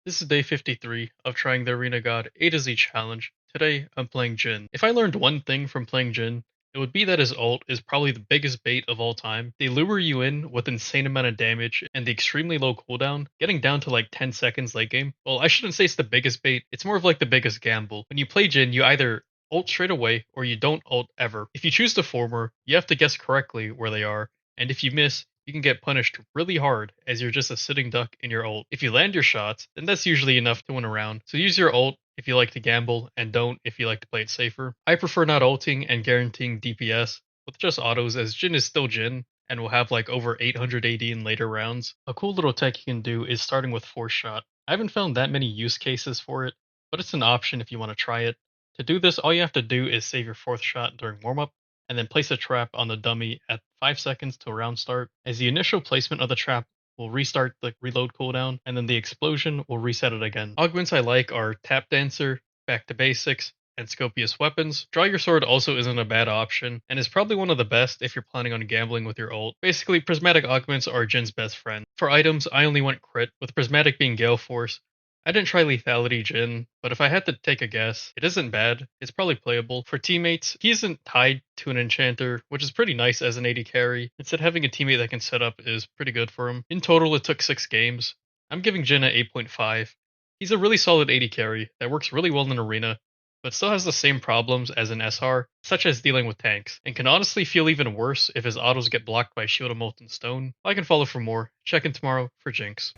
This is day 53 of trying the Arena God A to Z challenge. Today, I'm playing Jhin. If I learned one thing from playing Jhin, it would be that his ult is probably the biggest bait of all time. They lure you in with insane amount of damage and the extremely low cooldown, getting down to like 10 seconds late game. Well, I shouldn't say it's the biggest bait, it's more of like the biggest gamble. When you play Jhin, you either ult straight away or you don't ult ever. If you choose the former, you have to guess correctly where they are, and if you miss, you can get punished really hard as you're just a sitting duck in your ult. If you land your shots, then that's usually enough to win a round. So use your ult if you like to gamble, and don't if you like to play it safer. I prefer not ulting and guaranteeing DPS with just autos, as Jhin is still Jhin and will have like over 800 AD in later rounds. A cool little tech you can do is starting with Force Shot. I haven't found that many use cases for it, but it's an option if you want to try it. To do this, all you have to do is save your fourth shot during warm up and then place a trap on the dummy at 5 seconds to round start, as the initial placement of the trap will restart the reload cooldown, and then the explosion will reset it again. Augments I like are Tap Dancer, Back to Basics, and Scopious Weapons. Draw Your Sword also isn't a bad option, and is probably one of the best if you're planning on gambling with your ult. Basically, Prismatic Augments are Jin's best friend. For items, I only went Crit, with Prismatic being Gale Force. I didn't try Lethality Jhin, but if I had to take a guess, it isn't bad. It's probably playable. For teammates, he isn't tied to an enchanter, which is pretty nice as an AD carry. Instead, having a teammate that can set up is pretty good for him. In total, it took 6 games. I'm giving Jhin a 8.5. He's a really solid AD carry that works really well in arena, but still has the same problems as an SR, such as dealing with tanks, and can honestly feel even worse if his autos get blocked by Shield of Molten Stone. I can follow for more. Check in tomorrow for Jinx.